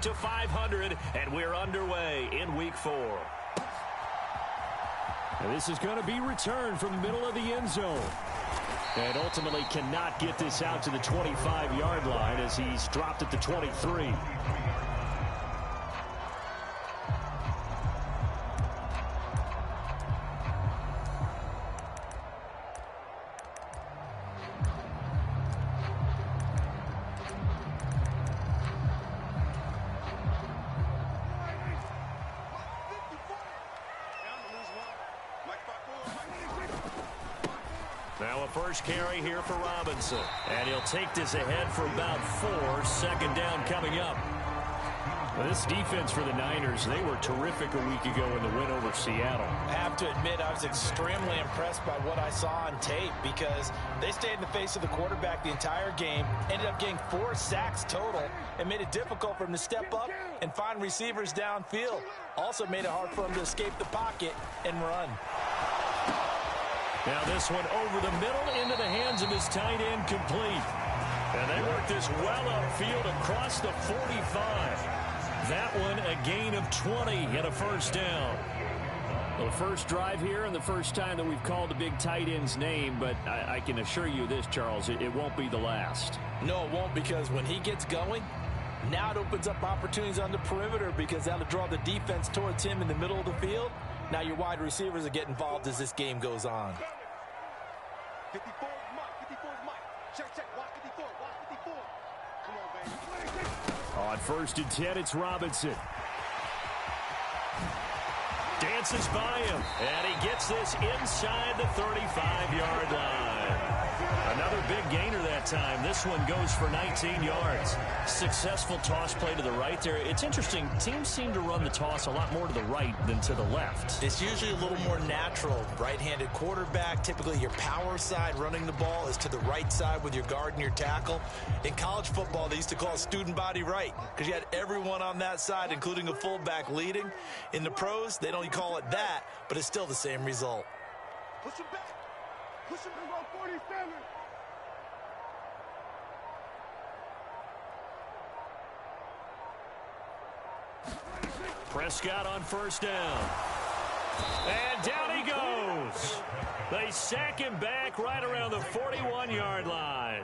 To 500, and we're underway in week 4. And this is going to be returned from the middle of the end zone. And ultimately cannot get this out to the 25-yard line as he's dropped at the 23. Now a first carry here for Robinson. And he'll take this ahead for about 4. Second down coming up. Well, this defense for the Niners, they were terrific a week ago in the win over Seattle. I have to admit, I was extremely impressed by what I saw on tape because they stayed in the face of the quarterback the entire game, ended up getting 4 sacks total, and made it difficult for him to step up and find receivers downfield. Also made it hard for him to escape the pocket and run. Now this one over the middle into the hands of his tight end, complete. And they work this well upfield across the 45. That one a gain of 20 and a first down. Well, the first drive here and the first time that we've called the big tight end's name, but I can assure you this, Charles, it won't be the last. No, it won't, because when he gets going, now it opens up opportunities on the perimeter because that'll draw the defense towards him in the middle of the field. Now your wide receivers will get involved as this game goes on. 54 is Mike. 54 is Mike. Check. Watch 54. Watch 54. Come on, baby. On 1st and 10, it's Robinson. Dances by him, and he gets this inside the 35-yard line. Another big gainer that time. This one goes for 19 yards. Successful toss play to the right there. It's interesting. Teams seem to run the toss a lot more to the right than to the left. It's usually a little more natural. Right-handed quarterback, typically your power side running the ball is to the right side with your guard and your tackle. In college football, they used to call it student body right because you had everyone on that side, including a fullback leading. In the pros, they don't call it that, but it's still the same result. Push him back. Push him around 47. Prescott on first down. And down he goes. They sack him back right around the 41-yard line.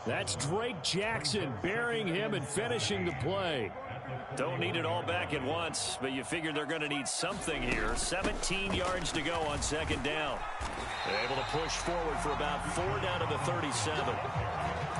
That's Drake Jackson burying him and finishing the play. Don't need it all back at once, but you figure they're going to need something here. 17 yards to go on second down. They're able to push forward for about 4 down to the 37.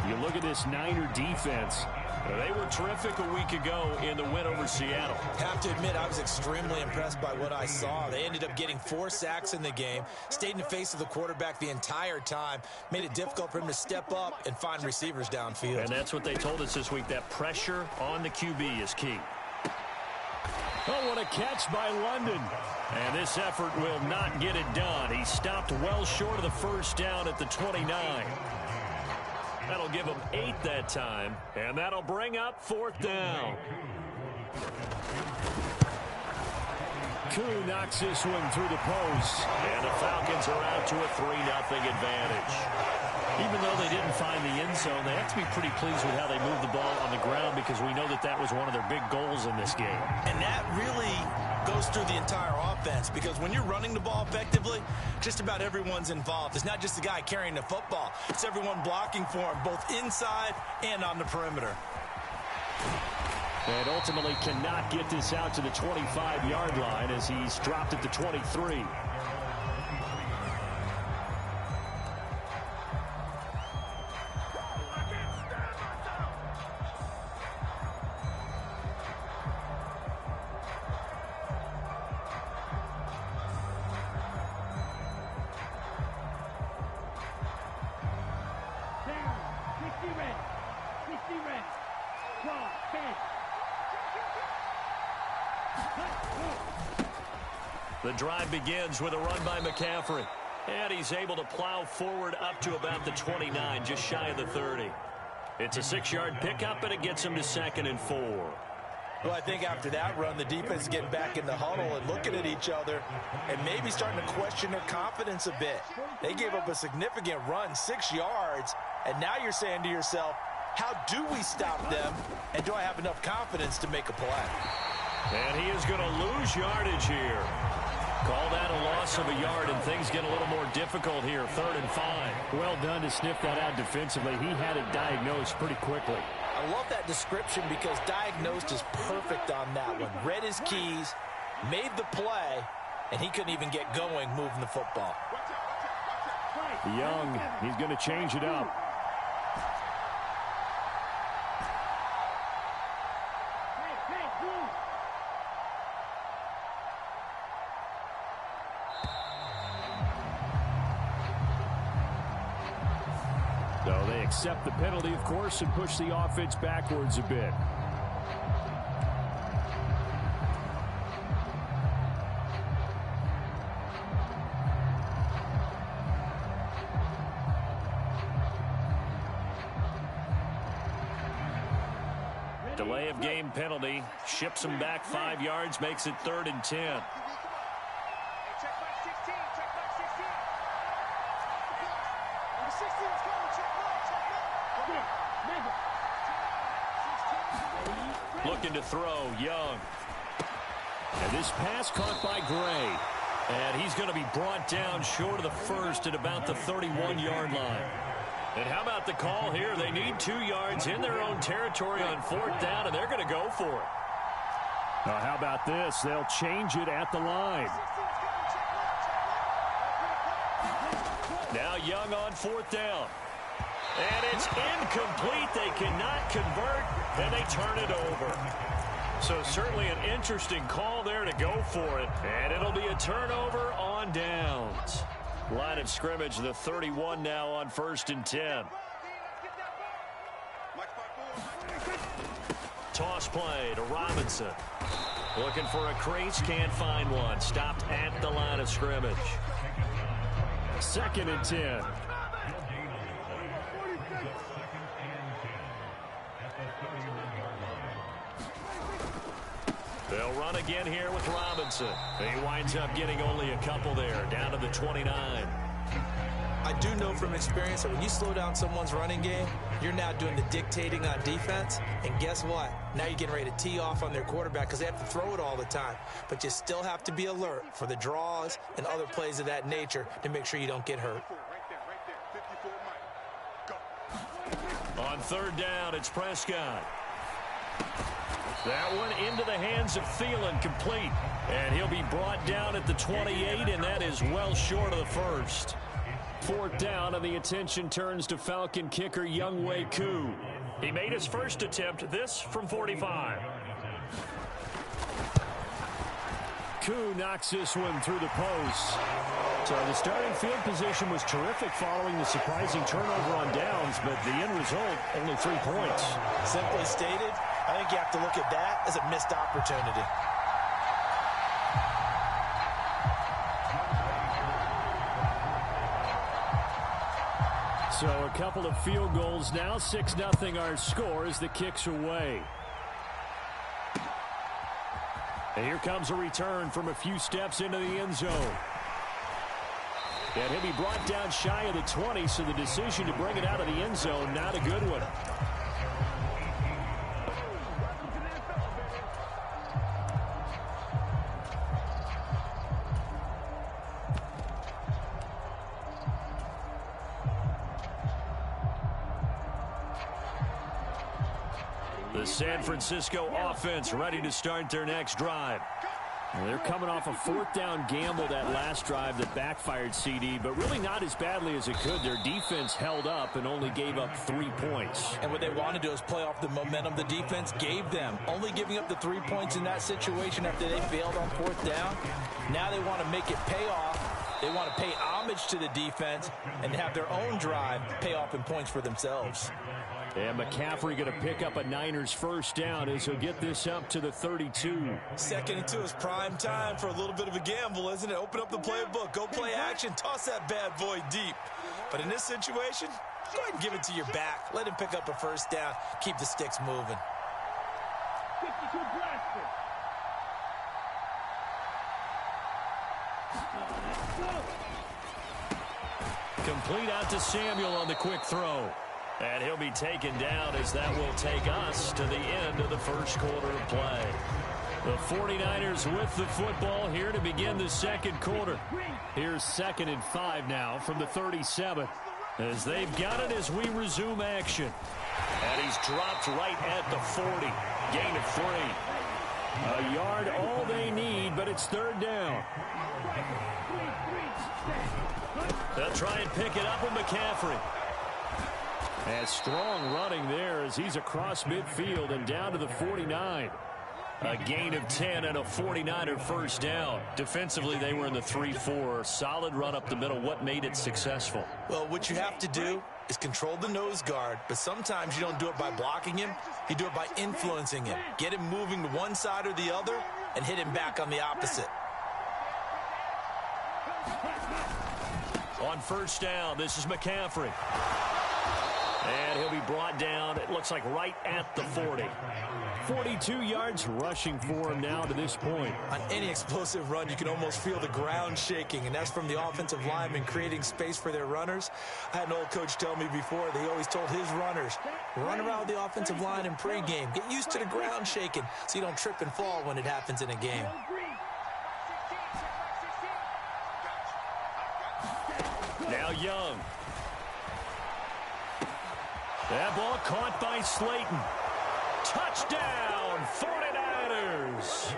You look at this Niner defense. They were terrific a week ago in the win over Seattle. Have to admit, I was extremely impressed by what I saw. They ended up getting 4 sacks in the game, stayed in the face of the quarterback the entire time, made it difficult for him to step up and find receivers downfield. And that's what they told us this week, that pressure on the QB is key. Oh, what a catch by London. And this effort will not get it done. He stopped well short of the first down at the 29. That'll give him 8 that time, and that'll bring up 4th down. Koo knocks this one through the post. And the Falcons are out to a 3-0 advantage. Even though they didn't find the end zone, they have to be pretty pleased with how they moved the ball on the ground because we know that that was one of their big goals in this game. And that really goes through the entire offense because when you're running the ball effectively, just about everyone's involved. It's not just the guy carrying the football. It's everyone blocking for him, both inside and on the perimeter. And ultimately cannot get this out to the 25-yard line as he's dropped at the 23. The drive begins with a run by McCaffrey. And he's able to plow forward up to about the 29, just shy of the 30. It's a 6-yard pickup, and it gets him to 2nd and 4. Well, I think after that run, the defense is getting back in the huddle and looking at each other and maybe starting to question their confidence a bit. They gave up a significant run, 6 yards, and now you're saying to yourself, How do we stop them? And do I have enough confidence to make a play? And he is going to lose yardage here. Call that a loss of a yard, and things get a little more difficult here. 3rd and 5. Well done to sniff that out defensively. He had it diagnosed pretty quickly. I love that description because diagnosed is perfect on that one. Read his keys, made the play, and he couldn't even get going moving the football. Young, he's going to change it up. So they accept the penalty, of course, and push the offense backwards a bit. Delay of game penalty. Ships him back 5 yards, makes it 3rd and 10. Looking to throw, Young. And this pass caught by Gray. And he's going to be brought down short of the first at about the 31-yard line. And how about the call here? They need 2 yards in their own territory on 4th down, and they're going to go for it. Now, how about this? They'll change it at the line. Now Young on 4th down. And it's incomplete. They cannot convert, and they turn it over. So certainly an interesting call there to go for it. And it'll be a turnover on downs. Line of scrimmage, the 31 now on 1st and 10. Toss play to Robinson. Looking for a crease, can't find one. Stopped at the line of scrimmage. 2nd and 10. They'll run again here with Robinson. He winds up getting only a couple there, down to the 29. I do know from experience that when you slow down someone's running game, you're now doing the dictating on defense. And guess what? Now you're getting ready to tee off on their quarterback because they have to throw it all the time. But you still have to be alert for the draws and other plays of that nature to make sure you don't get hurt. On 3rd down, it's Prescott. That one into the hands of Thielen, complete. And he'll be brought down at the 28, and that is well short of the first. 4th down, and the attention turns to Falcon kicker Younghoe Koo. He made his first attempt, this from 45. Koo knocks this one through the post. So the starting field position was terrific following the surprising turnover on downs, but the end result, only 3 points. Simply stated, I think you have to look at that as a missed opportunity. So a couple of field goals now. 6-0 our score as the kick's away. And here comes a return from a few steps into the end zone. And he'll be brought down shy of the 20, so the decision to bring it out of the end zone, not a good one. The San Francisco offense ready to start their next drive. Well, they're coming off a 4th down gamble that last drive that backfired, CD, but really not as badly as it could. Their defense held up and only gave up 3 points. And what they want to do is play off the momentum the defense gave them. Only giving up the 3 points in that situation after they failed on 4th down. Now they want to make it pay off. They want to pay homage to the defense and have their own drive pay off in points for themselves. And McCaffrey going to pick up a Niners 1st down as he'll get this up to the 32. 2nd and 2 is prime time for a little bit of a gamble, isn't it? Open up the playbook, go play action, toss that bad boy deep. But in this situation, go ahead and give it to your back. Let him pick up a 1st down, keep the sticks moving. Complete out to Samuel on the quick throw. And he'll be taken down as that will take us to the end of the first quarter of play. The 49ers with the football here to begin the second quarter. Here's 2nd and 5 now from the 37. As they've got it as we resume action. And he's dropped right at the 40. Gain of 3. A yard all they need, but it's 3rd down. They'll try and pick it up with McCaffrey. And strong running there as he's across midfield and down to the 49. A gain of 10 and a 49er first down. Defensively, they were in the 3-4. Solid run up the middle. What made it successful? Well, what you have to do is control the nose guard, but sometimes you don't do it by blocking him. You do it by influencing him. Get him moving to one side or the other and hit him back on the opposite. On first down, this is McCaffrey. And he'll be brought down, it looks like right at the 40. 42 yards rushing for him now to this point. On any explosive run, you can almost feel the ground shaking, and that's from the offensive linemen creating space for their runners. I had an old coach tell me before, they always told his runners, run around the offensive line in pregame. Get used to the ground shaking so you don't trip and fall when it happens in a game. Now Young. That ball caught by Slayton. Touchdown, 49ers.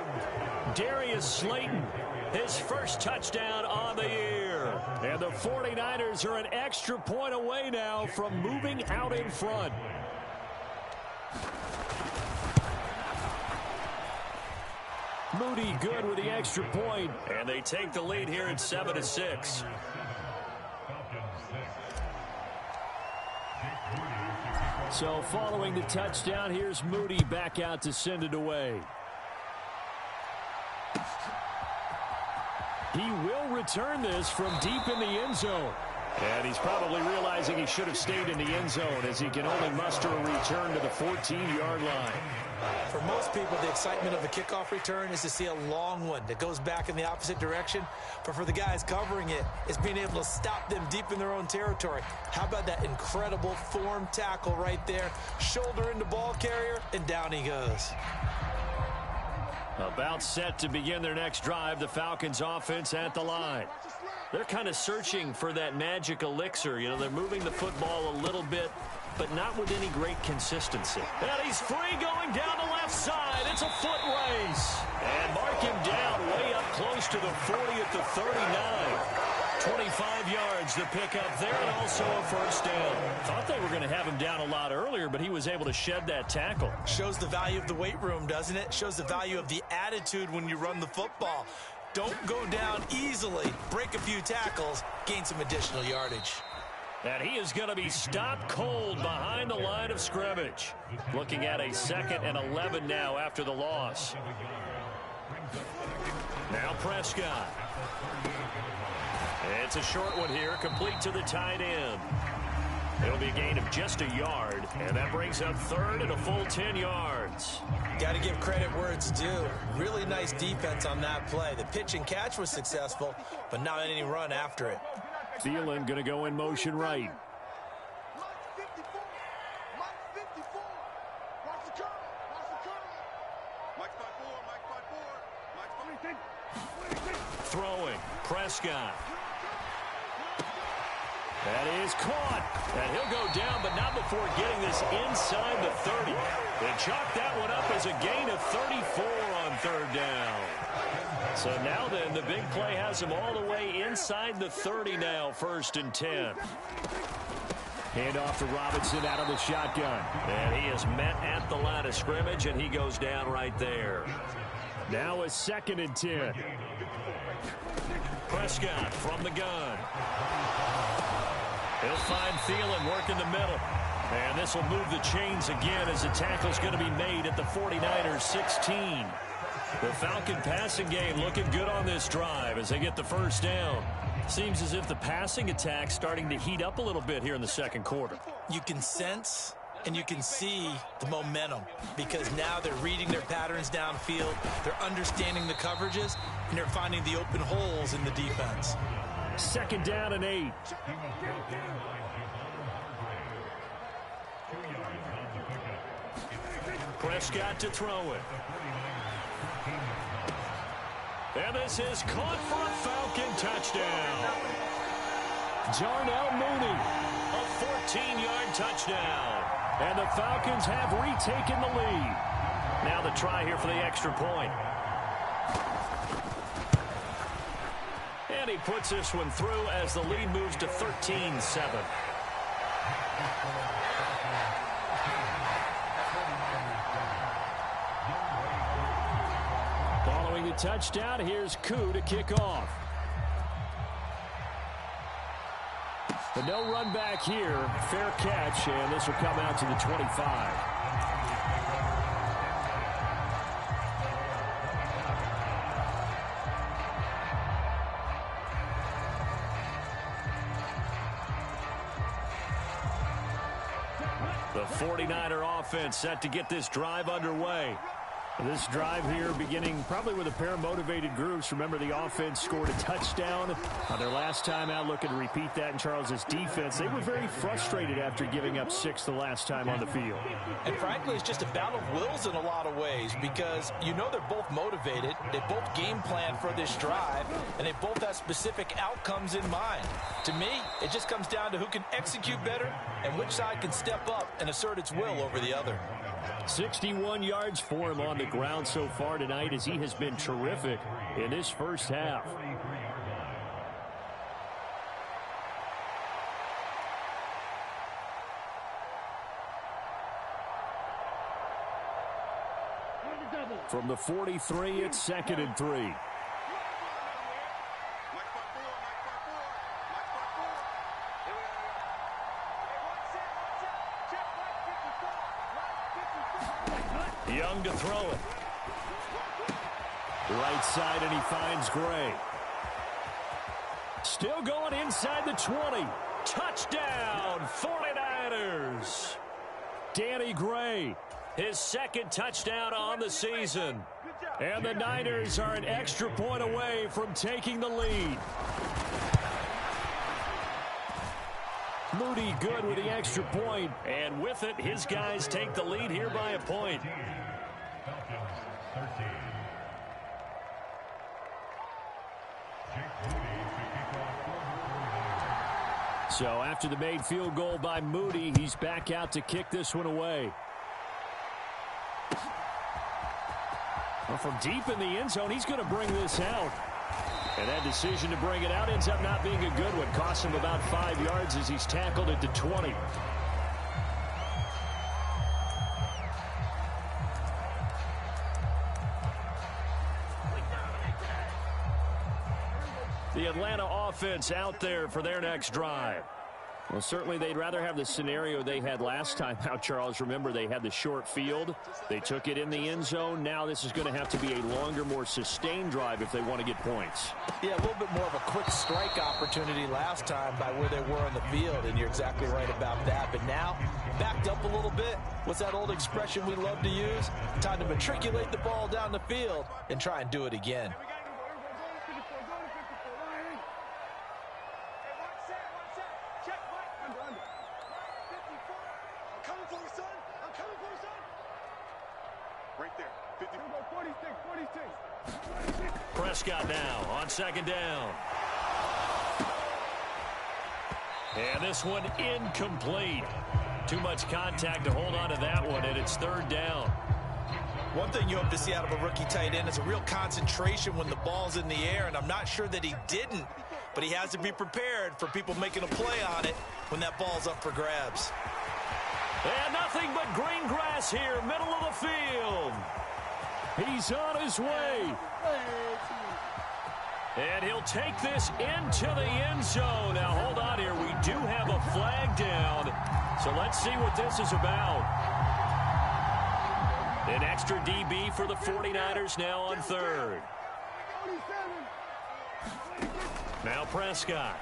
Darius Slayton, his first touchdown on the year. And the 49ers are an extra point away now from moving out in front. Moody good with the extra point. And they take the lead here at 7-6. So following the touchdown, here's Moody back out to send it away. He will return this from deep in the end zone. And he's probably realizing he should have stayed in the end zone as he can only muster a return to the 14-yard line. For most people, the excitement of a kickoff return is to see a long one that goes back in the opposite direction. But for the guys covering it, it's being able to stop them deep in their own territory. How about that incredible form tackle right there? Shoulder into ball carrier, and down he goes. About set to begin their next drive, the Falcons offense at the line. They're kind of searching for that magic elixir. You know, they're moving the football a little bit, but not with any great consistency. And he's free going down the left side. It's a foot race. And mark him down way up close to the 40 at the 39. 25 yards to pick up there, and also a first down. Thought they were going to have him down a lot earlier, but he was able to shed that tackle. Shows the value of the weight room, doesn't it? Shows the value of the attitude when you run the football. Don't go down easily. Break a few tackles. Gain some additional yardage. And he is going to be stopped cold behind the line of scrimmage. Looking at a 2nd and 11 now after the loss. Now Prescott. It's a short one here, complete to the tight end. It'll be a gain of just a yard, and that brings up 3rd and a full 10 yards. Got to give credit where it's due. Really nice defense on that play. The pitch and catch was successful, but not any run after it. Thielen going to go in motion right. Throwing, Prescott. That is caught. And he'll go down, but not before getting this inside the 30. They chalk that one up as a gain of 34 on 3rd down. So now then, the big play has him all the way inside the 30 now, 1st and 10. Hand off to Robinson out of the shotgun. And he is met at the line of scrimmage, and he goes down right there. Now a 2nd and 10. Prescott from the gun. He'll find Thielen working the middle. And this will move the chains again as the tackle's going to be made at the 49ers 16. The Falcon passing game looking good on this drive as they get the first down. Seems as if the passing attack's starting to heat up a little bit here in the second quarter. You can sense and you can see the momentum because now they're reading their patterns downfield, they're understanding the coverages, and they're finding the open holes in the defense. 2nd down and 8. Prescott to throw it. And this is caught for a Falcon touchdown. Darnell Mooney. A 14-yard touchdown. And the Falcons have retaken the lead. Now the try here for the extra point. And he puts this one through as the lead moves to 13-7. Following the touchdown, here's Koo to kick off. But no run back here. Fair catch, and this will come out to the 25. The 49er offense set to get this drive underway. This drive here beginning probably with a pair of motivated groups. Remember, the offense scored a touchdown on their last time out. Looking to repeat that in Charles's defense. They were very frustrated after giving up 6 the last time on the field. And frankly, it's just a battle of wills in a lot of ways because you know they're both motivated. They both game plan for this drive, and they both have specific outcomes in mind. To me, it just comes down to who can execute better and which side can step up and assert its will over the other. 61 yards for him on the ground so far tonight as he has been terrific in this first half. From the 43, it's 2nd and 3. Young to throw it. Right side, and he finds Gray. Still going inside the 20. Touchdown, 49ers. Danny Gray. His 2nd touchdown on the season. And the Niners are an extra point away from taking the lead. Moody good with the extra point. And with it, his guys take the lead here by a point. So after the made field goal by Moody, he's back out to kick this one away. Well, from deep in the end zone, he's going to bring this out. And that decision to bring it out ends up not being a good one. Costs him about 5 yards as he's tackled at the 20. The Atlanta offense out there for their next drive. Well, certainly they'd rather have the scenario they had last time out, Charles. Remember, they had the short field. They took it in the end zone. Now this is going to have to be a longer, more sustained drive if they want to get points. Yeah, a little bit more of a quick strike opportunity last time by where they were on the field, and you're exactly right about that. But now, backed up a little bit. What's that old expression we love to use? Time to matriculate the ball down the field and try and do it again. Prescott now on 2nd down. And this one incomplete. Too much contact to hold on to that one, and it's 3rd down. One thing you hope to see out of a rookie tight end is a real concentration when the ball's in the air, and I'm not sure that he didn't, but he has to be prepared for people making a play on it when that ball's up for grabs. And nothing but green grass here, middle of the field. He's on his way. And he'll take this into the end zone. Now, hold on here. We do have a flag down. So let's see what this is about. An extra DB for the 49ers now on 3rd. Now Prescott.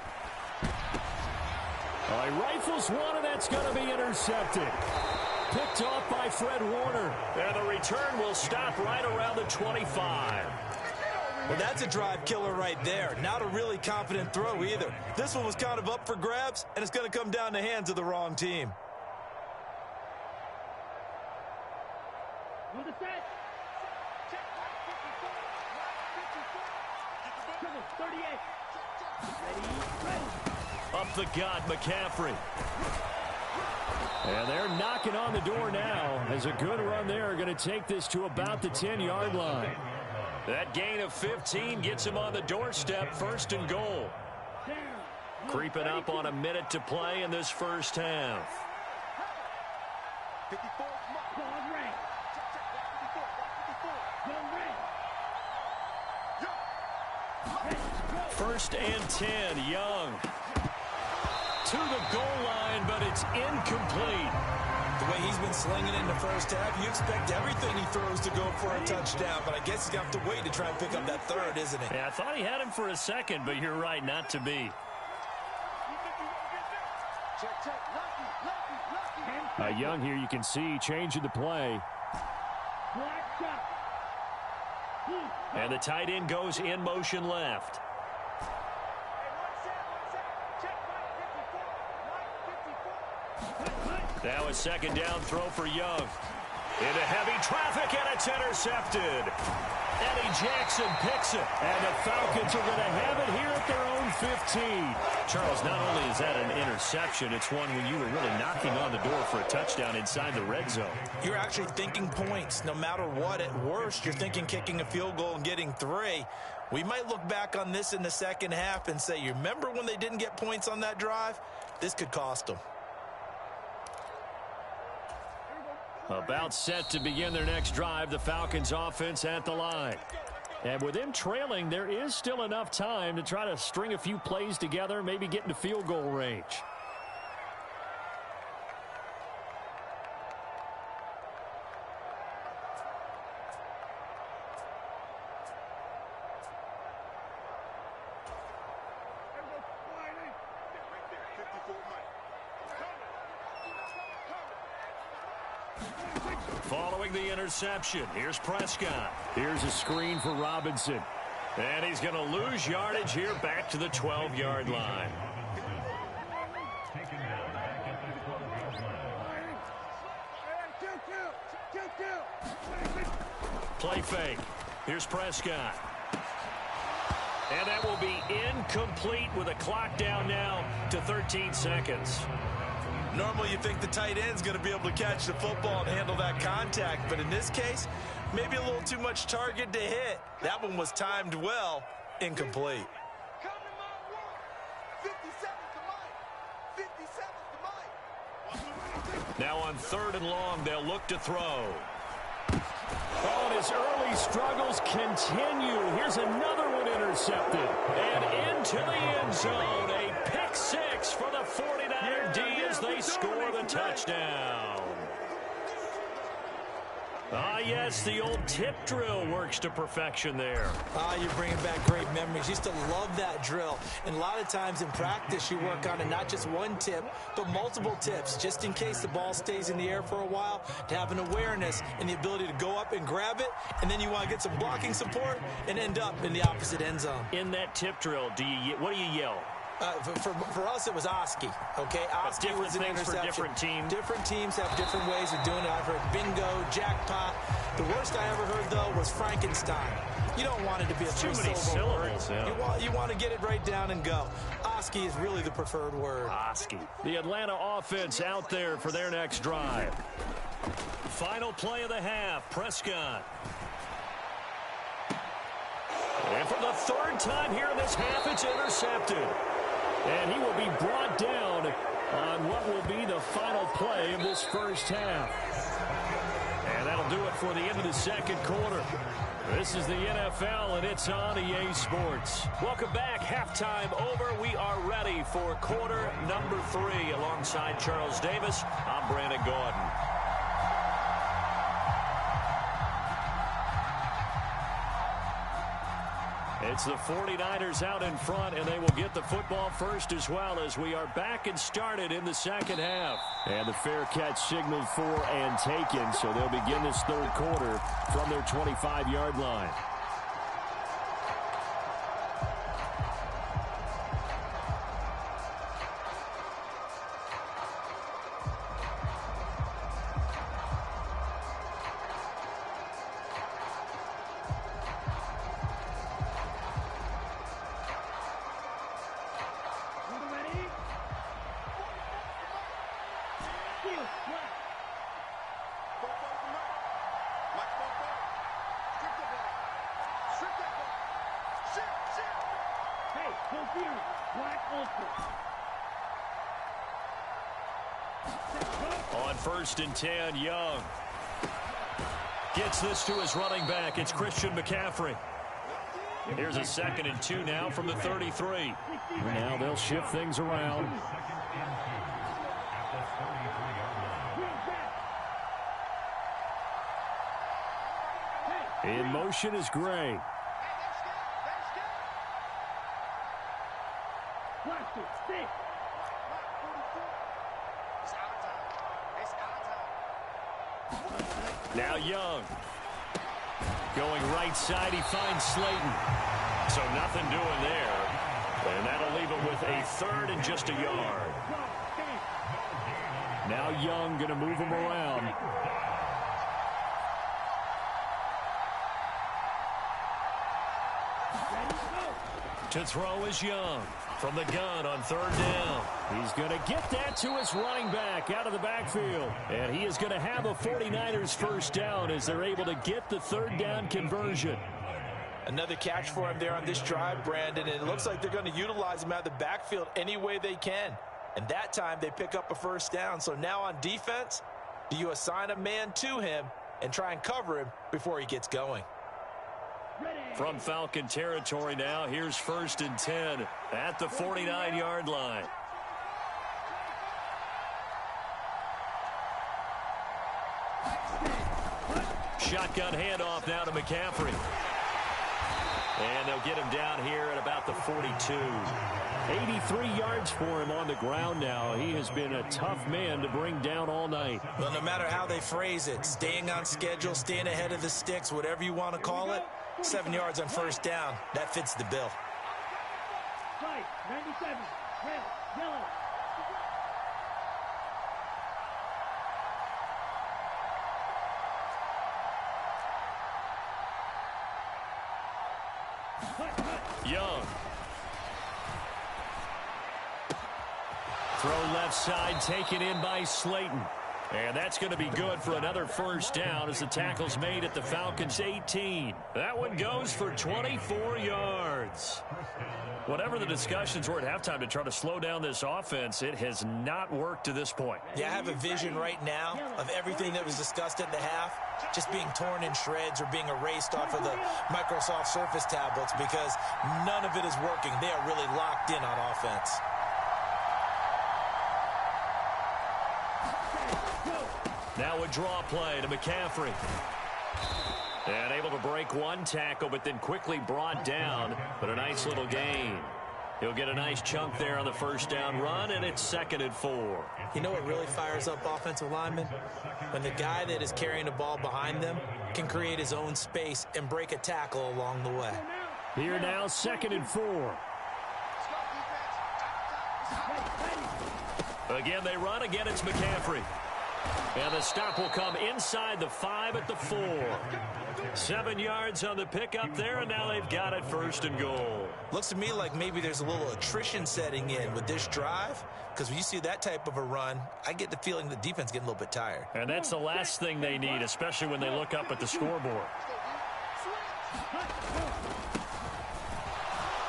He rifles one, and that's going to be intercepted. Picked off by Fred Warner. And the return will stop right around the 25. Well, that's a drive killer right there. Not a really confident throw either. This one was kind of up for grabs, and it's going to come down the hands of the wrong team. On the set. Check. Right 54. Right 54. Triple 38. Ready. Up the gut, McCaffrey. And they're knocking on the door now as a good run there are going to take this to about the 10-yard line. That gain of 15 gets him on the doorstep, 1st and goal. Creeping up on a minute to play in this first half. 54. Ball red. Check. Right 54. Right 54. 1st and 10, Young. To the goal line, but it's incomplete. The way he's been slinging in the first half, you expect everything he throws to go for a touchdown, but I guess he's going to have to wait to try and pick up that third, isn't he? Yeah, I thought he had him for a second, but you're right, not to be. Check. Lucky. Young here, you can see, changing the play. Black shot. And the tight end goes in motion left. Now a 2nd down throw for Young. Into heavy traffic, and it's intercepted. Eddie Jackson picks it, and the Falcons are going to have it here at their own 15. Charles, not only is that an interception, it's one when you were really knocking on the door for a touchdown inside the red zone. You're actually thinking points. No matter what, at worst, you're thinking kicking a field goal and getting 3. We might look back on this in the second half and say, you remember when they didn't get points on that drive? This could cost them. About set to begin their next drive, the Falcons offense at the line. And with them trailing, there is still enough time to try to string a few plays together, maybe get into field goal range. Following the interception, here's Prescott. Here's a screen for Robinson. And he's going to lose yardage here back to the 12-yard line. Play fake. Here's Prescott. And that will be incomplete with a clock down now to 13 seconds. Normally you think the tight end's going to be able to catch the football and handle that contact, but in this case, maybe a little too much target to hit. That one was timed well, incomplete. Now on 3rd and long, they'll look to throw. Oh, and his early struggles continue. Here's another one intercepted. And into the end zone, a pick 6 for the 49er D as they score the touchdown. Ah, yes, the old tip drill works to perfection there. You're bringing back great memories. Used to love that drill. And a lot of times in practice, you work on it, not just one tip, but multiple tips, just in case the ball stays in the air for a while, to have an awareness and the ability to go up and grab it, and then you want to get some blocking support and end up in the opposite end zone. In that tip drill, what do you yell? For us, it was Oski. Okay, Oski was an interception. For different teams. Different teams have different ways of doing it. I've heard bingo, jackpot. The worst I ever heard, though, was Frankenstein. You don't want it to be a three-syllable word. Yeah. You want to get it right down and go. Oski is really the preferred word. Oski. The Atlanta offense out there for their next drive. Final play of the half, Prescott. And for the 3rd time here in this half, it's intercepted. And he will be brought down on what will be the final play of this first half. And that'll do it for the end of the 2nd quarter. This is the NFL, and it's on EA Sports. Welcome back. Halftime over. We are ready for quarter number 3. Alongside Charles Davis, I'm Brandon Gordon. It's the 49ers out in front, and they will get the football first as well as we are back and started in the 2nd half. And the fair catch signaled for and taken, so they'll begin this 3rd quarter from their 25-yard line. Confused. Black Omfl. On 1st and 10, Young gets this to his running back. It's Christian McCaffrey. Here's a 2nd and 2 now from the 33. Now they'll shift things around. In motion is Gray. Now Young. Going right side, he finds Slayton. So nothing doing there. And that'll leave him with a 3rd and just a yard. Now Young going to move him around. To throw is Young from the gun on 3rd down. He's going to get that to his running back out of the backfield. And he is going to have a 49ers 1st down as they're able to get the 3rd down conversion. Another catch for him there on this drive, Brandon. And it looks like they're going to utilize him out of the backfield any way they can. And that time they pick up a 1st down. So now on defense, do you assign a man to him and try and cover him before he gets going? From Falcon territory now, here's 1st and 10 at the 49-yard line. Shotgun handoff now to McCaffrey. And they'll get him down here at about the 42. 83 yards for him on the ground now. He has been a tough man to bring down all night. Well, no matter how they phrase it, staying on schedule, staying ahead of the sticks, whatever you want to call it, 7 yards on 1st down, that fits the bill. 97, red, yellow. Young. Throw left side, taken in by Slayton. And that's going to be good for another 1st down as the tackle's made at the Falcons' 18. That one goes for 24 yards. Whatever the discussions were at halftime to try to slow down this offense, it has not worked to this point. Yeah, I have a vision right now of everything that was discussed at the half just being torn in shreds or being erased off of the Microsoft Surface tablets because none of it is working. They are really locked in on offense. Now a draw play to McCaffrey. And able to break one tackle, but then quickly brought down. But a nice little gain. He'll get a nice chunk there on the 1st down run, and it's 2nd and 4. You know what really fires up offensive linemen? When the guy that is carrying the ball behind them can create his own space and break a tackle along the way. Here now, 2nd and 4. Again, they run. Again, it's McCaffrey. And the stop will come inside the 5 at the 4. 7 yards on the pickup there, and now they've got it 1st and goal. Looks to me like maybe there's a little attrition setting in with this drive, because when you see that type of a run, I get the feeling the defense getting a little bit tired. And that's the last thing they need, especially when they look up at the scoreboard.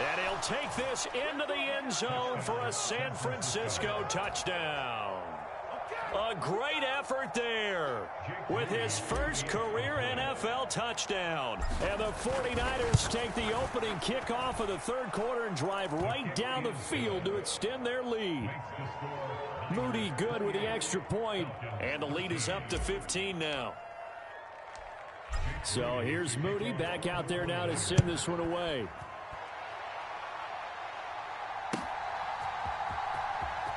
And he'll take this into the end zone for a San Francisco touchdown. A great effort there with his first career NFL touchdown. And the 49ers take the opening kickoff of the 3rd quarter and drive right down the field to extend their lead. Moody good with the extra point, and the lead is up to 15 now. So here's Moody back out there now to send this one away.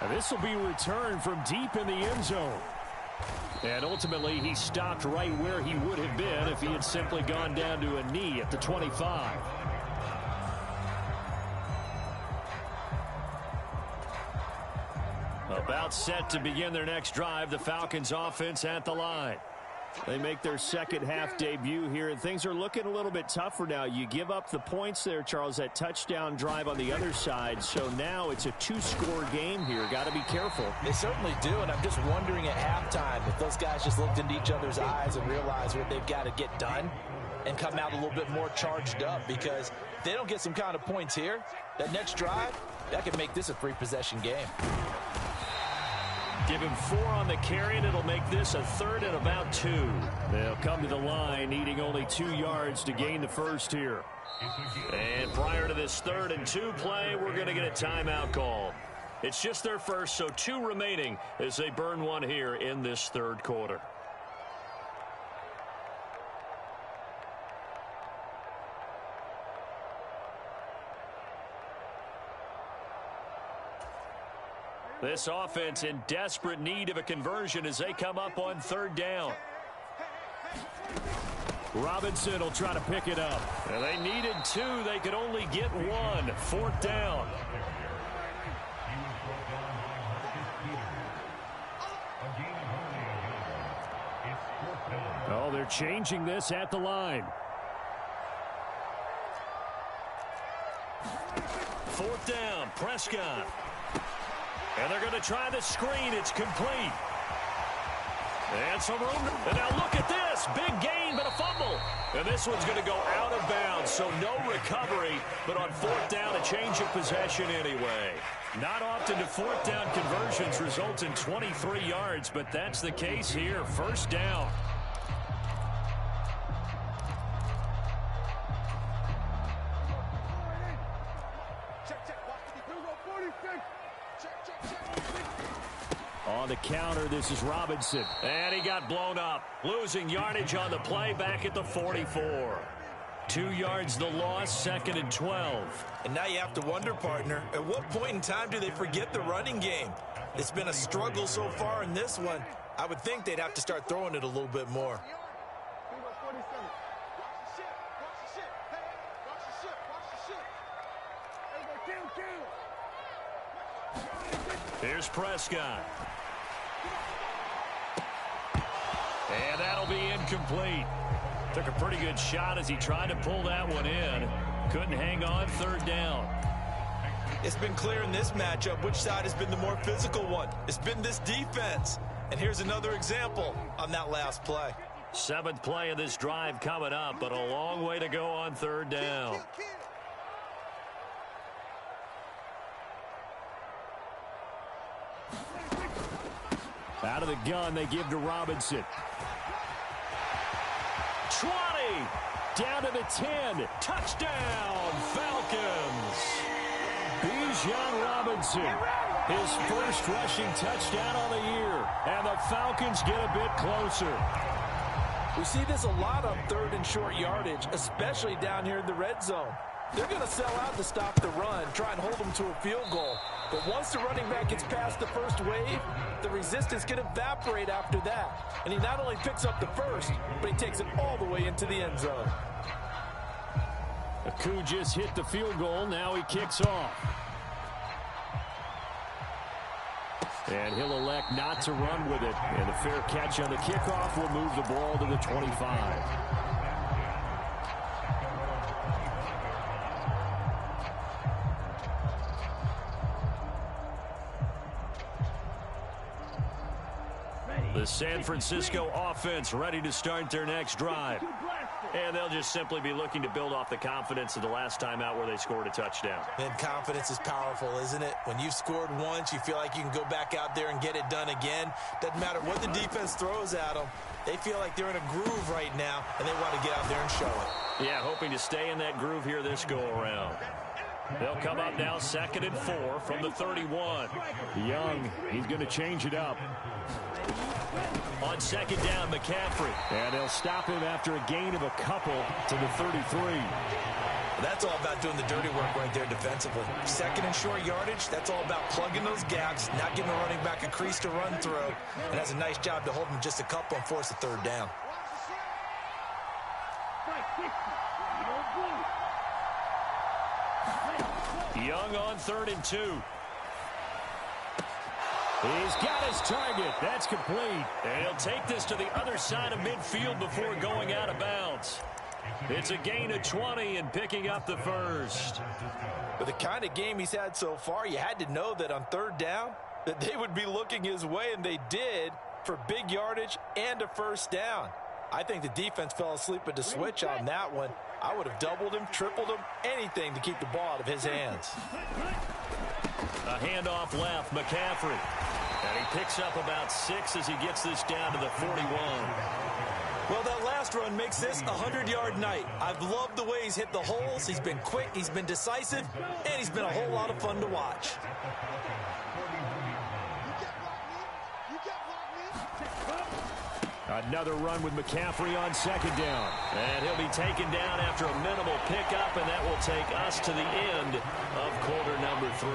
And this will be returned from deep in the end zone. And ultimately, he stopped right where he would have been if he had simply gone down to a knee at the 25. About set to begin their next drive, the Falcons offense at the line. They make their 2nd half debut here, and things are looking a little bit tougher now. You give up the points there, Charles, that touchdown drive on the other side. So now it's a 2-score game here. Got to be careful. They certainly do, and I'm just wondering at halftime if those guys just looked into each other's eyes and realized what they've got to get done and come out a little bit more charged up, because if they don't get some kind of points here, that next drive, that could make this a 3-possession game. Give him 4 on the carry, and it'll make this a 3rd and about 2. They'll come to the line, needing only 2 yards to gain the first here. And prior to this 3rd and 2 play, we're going to get a timeout call. It's just their first, so 2 remaining as they burn one here in this 3rd quarter. This offense in desperate need of a conversion as they come up on 3rd down. Robinson will try to pick it up. And they needed 2. They could only get 1. 4th down. Oh, they're changing this at the line. 4th down, Prescott. And they're going to try the screen. It's complete. And some room. And now look at this. Big gain, but a fumble. And this one's going to go out of bounds, so no recovery. But on 4th down, a change of possession anyway. Not often do 4th down conversions result in 23 yards, but that's the case here. 1st down. On the counter, this is Robinson. And he got blown up. Losing yardage on the play back at the 44. 2 yards the loss, 2nd and 12. And now you have to wonder, partner, at what point in time do they forget the running game? It's been a struggle so far in this one. I would think they'd have to start throwing it a little bit more. Here's Prescott. And that'll be incomplete. Took a pretty good shot as he tried to pull that one in. Couldn't hang on. 3rd down. It's been clear in this matchup which side has been the more physical one. It's been this defense. And here's another example on that last play. 7th play of this drive coming up, but a long way to go on 3rd down. Out of the gun, they give to Robinson. 20. Down to the 10. Touchdown, Falcons. Bijan Robinson. His first rushing touchdown on the year. And the Falcons get a bit closer. We see this a lot on 3rd and short yardage, especially down here in the red zone. They're going to sell out to stop the run, try and hold them to a field goal. But once the running back gets past the first wave, the resistance can evaporate after that. And he not only picks up the first, but he takes it all the way into the end zone. Aku just hit the field goal. Now he kicks off. And he'll elect not to run with it. And the fair catch on the kickoff will move the ball to the 25. The San Francisco offense ready to start their next drive. And they'll just simply be looking to build off the confidence of the last time out where they scored a touchdown. And confidence is powerful, isn't it? When you've scored once, you feel like you can go back out there and get it done again. Doesn't matter what the defense throws at them. They feel like they're in a groove right now, and they want to get out there and show it. Yeah, hoping to stay in that groove here this go-around. They'll come up now 2nd and 4 from the 31. Young, he's going to change it up. On 2nd down, McCaffrey. And they'll stop him after a gain of a couple to the 33. That's all about doing the dirty work right there defensively. 2nd and short yardage, that's all about plugging those gaps, not giving the running back a crease to run through. And that's a nice job to hold him just a couple and force a 3rd down. Young on 3rd and 2. He's got his target. That's complete. And he'll take this to the other side of midfield before going out of bounds. It's a gain of 20 and picking up the first. With the kind of game he's had so far, you had to know that on 3rd down, that they would be looking his way, and they did, for big yardage and a 1st down. I think the defense fell asleep at the switch on that one. I would have doubled him, tripled him, anything to keep the ball out of his hands. A handoff left, McCaffrey. And he picks up about 6 as he gets this down to the 41. Well, that last run makes this a 100-yard night. I've loved the way he's hit the holes. He's been quick, he's been decisive, and he's been a whole lot of fun to watch. Another run with McCaffrey on second down. And he'll be taken down after a minimal pickup, and that will take us to the end of quarter number 3.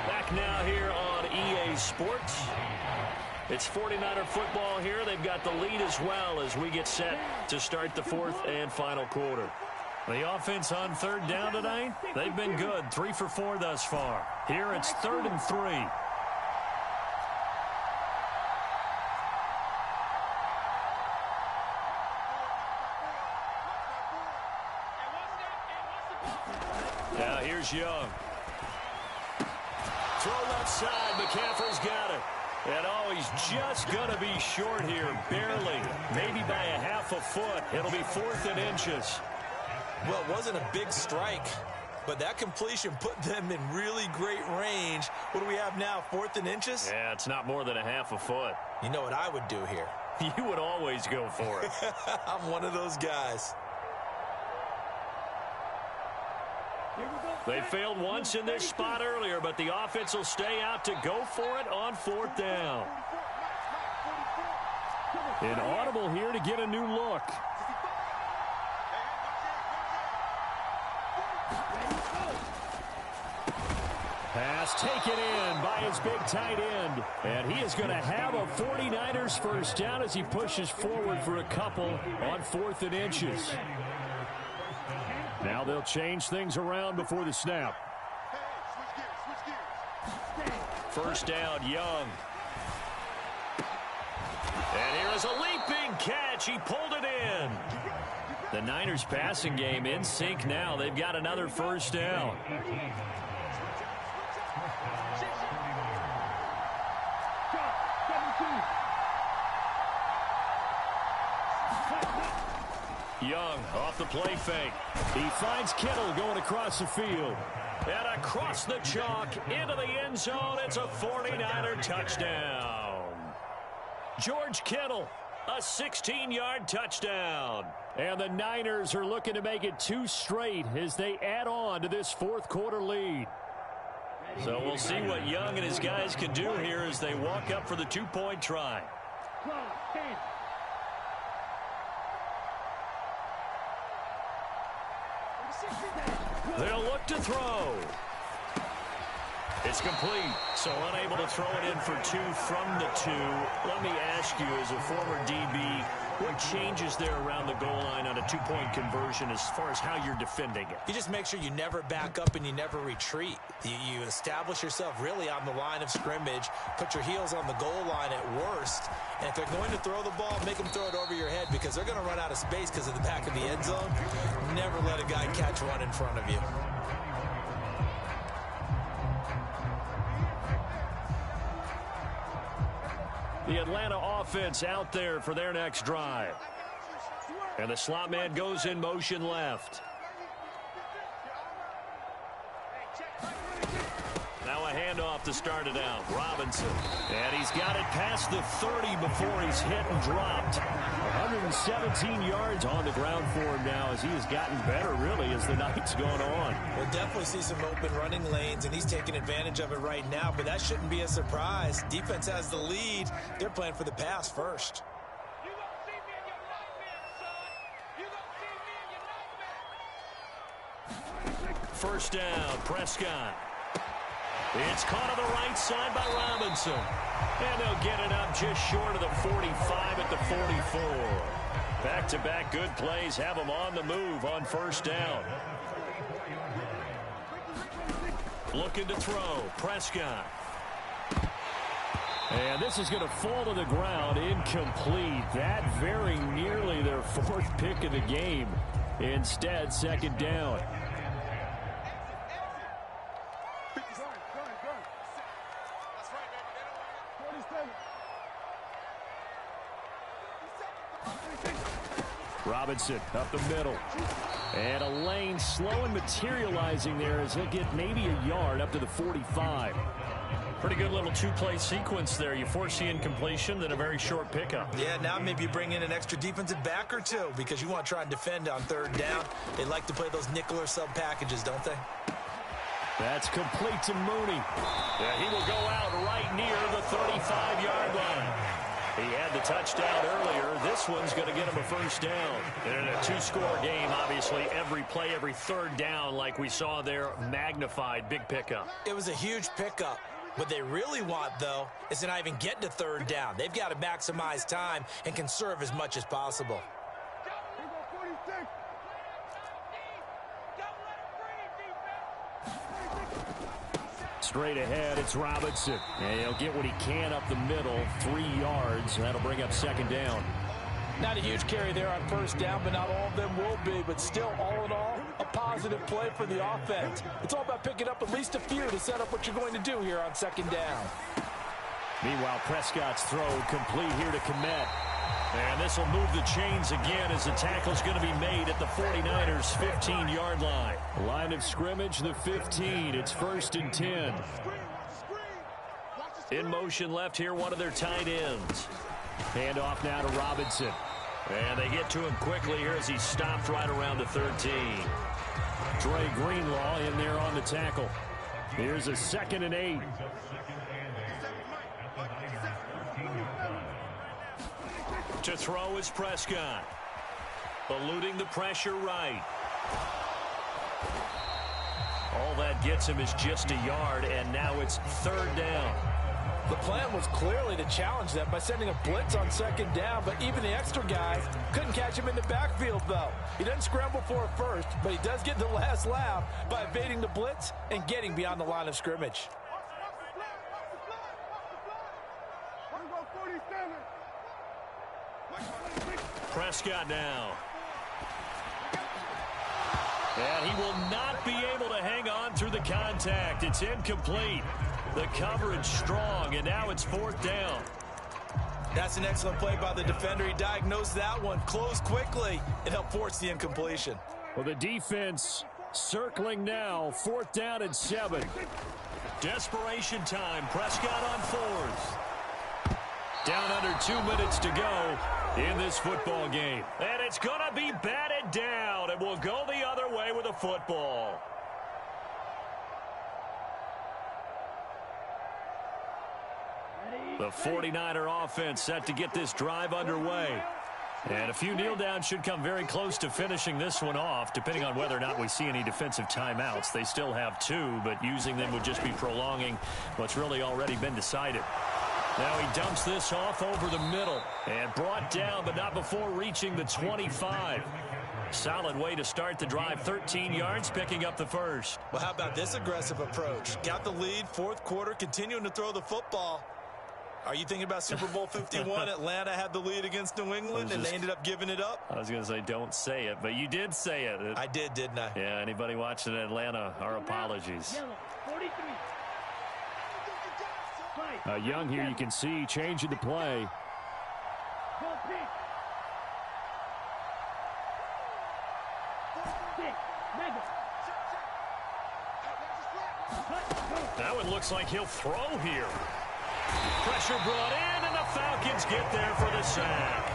Back now here on EA Sports. It's 49er football here. They've got the lead as well as we get set to start the fourth and final quarter. The offense on third down tonight, they've been good. 3 for 4 thus far. Here it's 3rd and 3. Now here's Young. Throw left side. McCaffrey's got it. And oh, he's just going to be short here. Barely. Maybe by a half a foot. It'll be 4th and inches. Well, it wasn't a big strike, but that completion put them in really great range. What do we have now, 4th and inches? Yeah, it's not more than a half a foot. You know what I would do here? You would always go for it. I'm one of those guys. They failed once in this spot earlier, but the offense will stay out to go for it on 4th down. An audible here to get a new look. Pass taken in by his big tight end. And he is going to have a 49ers first down as he pushes forward for a couple on 4th and inches. Now they'll change things around before the snap. First down, Young. And here is a leaping catch. He pulled it in. The Niners passing game in sync now. They've got another first down. Young off the play fake. He finds Kittle going across the field. And across the chalk into the end zone. It's a 49er touchdown. George Kittle, a 16-yard touchdown. And the Niners are looking to make it 2 straight as they add on to this 4th quarter lead. So we'll see what Young and his guys can do here as they walk up for the 2-point try. They'll look to throw. It's complete, so unable to throw it in for 2 from the 2. Let me ask you, as a former DB, what changes there around the goal line on a 2-point conversion as far as how you're defending it? You just make sure you never back up and you never retreat. You establish yourself really on the line of scrimmage, put your heels on the goal line at worst, and if they're going to throw the ball, make them throw it over your head because they're going to run out of space because of the back of the end zone. Never let a guy catch one in front of you. The Atlanta offense out there for their next drive. And the slot man goes in motion left. Now a handoff to start it out. Robinson. And he's got it past the 30 before he's hit and dropped. 117 yards on the ground for him now as he has gotten better, really, as the night's gone on. We'll definitely see some open running lanes, and he's taking advantage of it right now, but that shouldn't be a surprise. Defense has the lead. They're playing for the pass first. First down, Prescott. It's caught on the right side by Robinson. And they'll get it up just short of the 45 at the 44. Back-to-back good plays have them on the move on first down. Looking to throw, Prescott. And this is going to fall to the ground, incomplete. That very nearly their 4th pick of the game. Instead, second down. Robinson up the middle. And a lane slow and materializing there as he'll get maybe a yard up to the 45. Pretty good little two-play sequence there. You force the incompletion, then a very short pickup. Yeah, now maybe you bring in an extra defensive back or two because you want to try and defend on third down. They like to play those nickel or sub packages, don't they? That's complete to Mooney. Yeah, he will go out right near the 35-yard line. He had the touchdown earlier. This one's going to get him a first down. And in a two-score game, obviously, every play, every third down, like we saw there, magnified, big pickup. It was a huge pickup. What they really want, though, is to not even get to third down. They've got to maximize time and conserve as much as possible. Straight ahead, it's Robinson. And he'll get what he can up the middle, 3 yards. That'll bring up second down. Not a huge carry there on first down, but not all of them will be. But still, all in all, a positive play for the offense. It's all about picking up at least a few to set up what you're going to do here on second down. Meanwhile, Prescott's throw complete here to Kmet. And this will move the chains again as the tackle's going to be made at the 49ers' 15-yard line. Line of scrimmage, the 15. It's 1st and 10. In motion left here, one of their tight ends. Hand off now to Robinson. And they get to him quickly here as he stopped right around the 13. Dre Greenlaw in there on the tackle. Here's a 2nd and 8. To throw is Prescott. Eluding the pressure right. All that gets him is just a yard, and now it's 3rd down. The plan was clearly to challenge them by sending a blitz on second down, but even the extra guys couldn't catch him in the backfield, though. He doesn't scramble for a first, but he does get the last laugh by evading the blitz and getting beyond the line of scrimmage. Prescott now. And he will not be able to hang on through the contact. It's incomplete. The coverage strong, and now it's 4th down. That's an excellent play by the defender. He diagnosed that one, closed quickly, and helped force the incompletion. Well, the defense circling now, 4th down and 7. Desperation time. Prescott on 4th. Down under 2 minutes to go in this football game. And it's going to be batted down, and we'll go the other way with a football. The 49er offense set to get this drive underway. And a few kneel downs should come very close to finishing this one off, depending on whether or not we see any defensive timeouts. They still have 2, but using them would just be prolonging what's really already been decided. Now he dumps this off over the middle and brought down, but not before reaching the 25. Solid way to start the drive. 13 yards, picking up the first. Well, how about this aggressive approach? Got the lead, 4th quarter, continuing to throw the football. Are you thinking about Super Bowl 51? Atlanta had the lead against New England, and they ended up giving it up? I was going to say, don't say it, but you did say it. I did, didn't I? Yeah, anybody watching Atlanta, our apologies. Yellow, 43. Young here, you can see, changing the play. Call pick. 6. Mega. That one looks like he'll throw here. Pressure brought in, and the Falcons get there for the sack.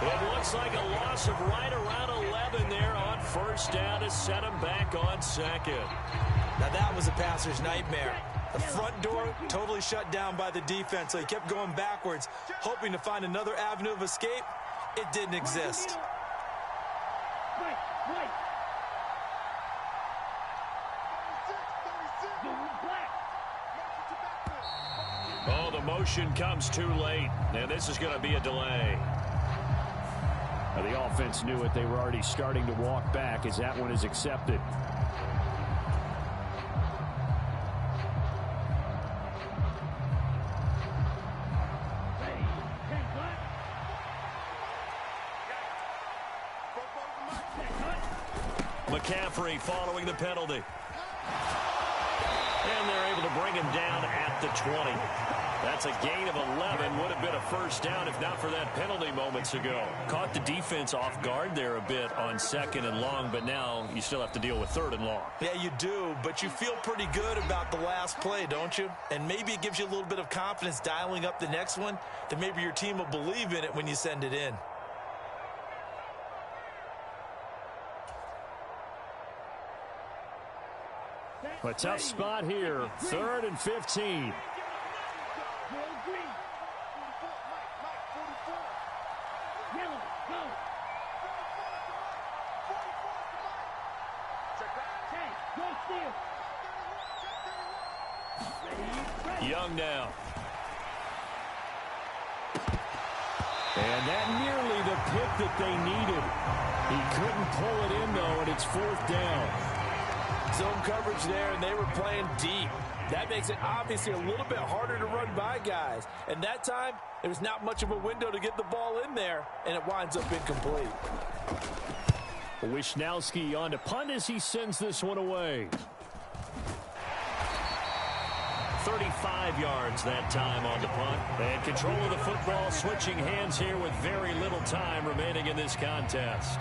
It looks like a loss of right around 11 there on 1st down to set him back on 2nd. Now that was a passer's nightmare. The front door totally shut down by the defense, so he kept going backwards, hoping to find another avenue of escape. It didn't exist. Right. Black. Oh, the motion comes too late, and this is going to be a delay. The offense knew it. They were already starting to walk back as that one is accepted. McCaffrey following the penalty. And they're able to bring him down at the 20. That's a gain of 11. Would have been a first down if not for that penalty moments ago. Caught the defense off guard there a bit on second and long, but now you still have to deal with third and long. Yeah, you do, but you feel pretty good about the last play, don't you? And maybe it gives you a little bit of confidence dialing up the next one, that maybe your team will believe in it when you send it in. A tough spot here. 3rd and 15. Young now. And that nearly the pick that they needed. He couldn't pull it in, though, and it's 4th down. Zone coverage there, and they were playing deep. That makes it obviously a little bit harder to run by guys. And that time, there was not much of a window to get the ball in there, and it winds up incomplete. Wishnowski on to punt as he sends this one away. 35 yards that time on the punt. And control of the football switching hands here with very little time remaining in this contest.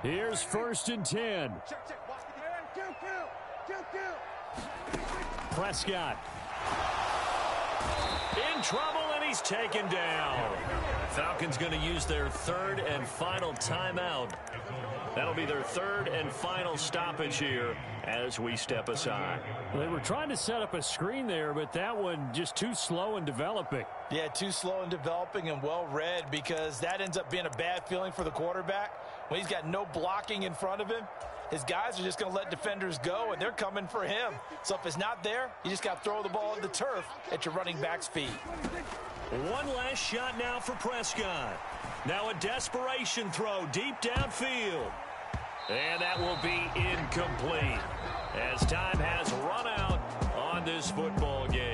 Here's 1st and 10. Prescott. In trouble, and he's taken down. Falcons going to use their 3rd and final timeout. That'll be their 3rd and final stoppage here as we step aside. They were trying to set up a screen there, but that one just too slow in developing. Yeah, too slow in developing and well read, because that ends up being a bad feeling for the quarterback. When he's got no blocking in front of him, his guys are just going to let defenders go, and they're coming for him. So if it's not there, you just got to throw the ball in the turf at your running back's feet. One last shot now for Prescott. Now a desperation throw deep downfield. And that will be incomplete as time has run out on this football game.